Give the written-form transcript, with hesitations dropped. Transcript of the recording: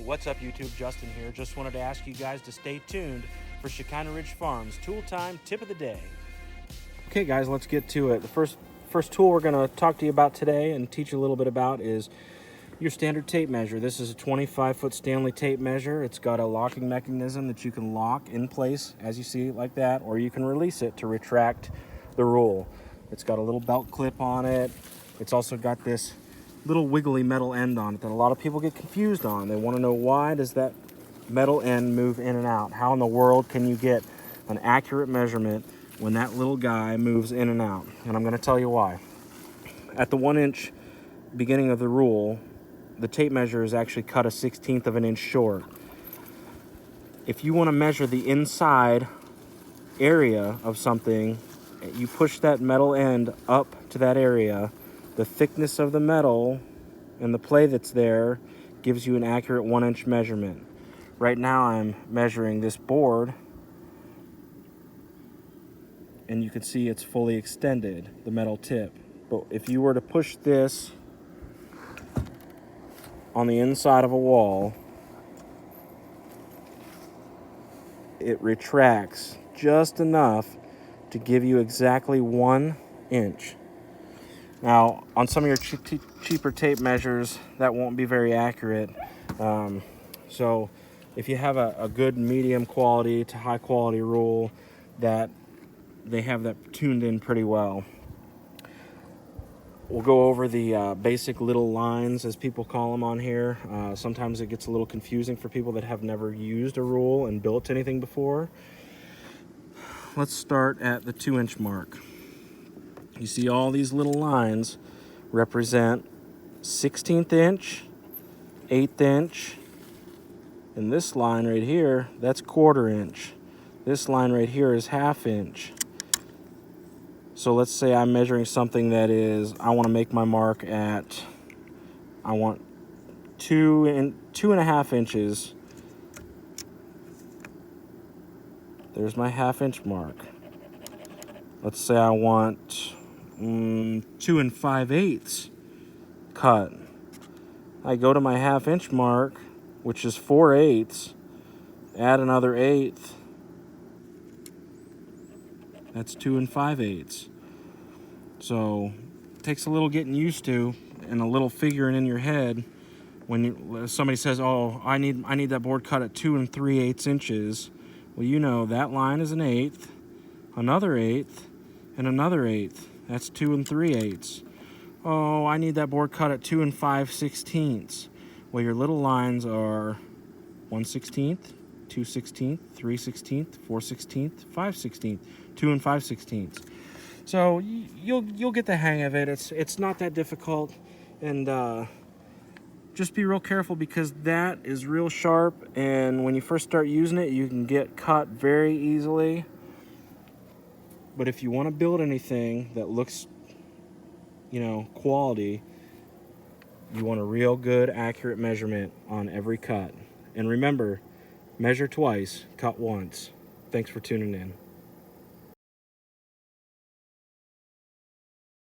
What's up, YouTube? Justin here. Just wanted to ask you guys to stay tuned for Shekinah Ridge Farms Tool Time Tip of the Day. Okay, guys, let's get to it. The first tool we're going to talk to you about today and teach you a little bit about is your standard tape measure. This is a 25-foot Stanley tape measure. It's got a locking mechanism that you can lock in place as you see like that, or you can release it to retract the rule. It's got a little belt clip on it. It's also got this little wiggly metal end on it that a lot of people get confused on. They want to know, why does that metal end move in and out? How in the world can you get an accurate measurement when that little guy moves in and out? And I'm going to tell you why. At the 1 inch beginning of the rule, the tape measure is actually cut 1/16 of an inch short. If you want to measure the inside area of something, you push that metal end up to that area. The thickness of the metal and the play that's there gives you an accurate 1 inch measurement. Right now I'm measuring this board, and you can see it's fully extended, the metal tip. But if you were to push this on the inside of a wall, it retracts just enough to give you exactly 1 inch. Now, on some of your cheaper tape measures, that won't be very accurate. So if you have a good medium quality to high quality rule, that they have that tuned in pretty well. We'll go over the basic little lines, as people call them on here. Sometimes it gets a little confusing for people that have never used a rule and built anything before. Let's start at the 2 inch mark. You see all these little lines represent 1/16 inch, 1/8 inch, and this line right here, that's 1/4 inch. This line right here is 1/2 inch. So let's say I'm measuring something that is, I want to make my mark at, I want 2.5 inches. There's my 1/2 inch mark. Let's say I want 2 5/8 cut. I go to my 1/2 inch mark, which is 4/8, add another 1/8. That's 2 5/8. So it takes a little getting used to and a little figuring in your head when somebody says, "Oh, I need that board cut at 2 3/8 inches." Well, you know that line is an 1/8, another 1/8, and another 1/8. That's 2 3/8. Oh, I need that board cut at 2 5/16. Well, your little lines are 1/16, 2/16, 3/16, 4/16, 5/16, 2 5/16. So you'll get the hang of it. It's not that difficult, and just be real careful, because that is real sharp, and when you first start using it, you can get cut very easily. But if you want to build anything that looks, quality, you want a real good, accurate measurement on every cut. And remember, measure twice, cut once. Thanks for tuning in.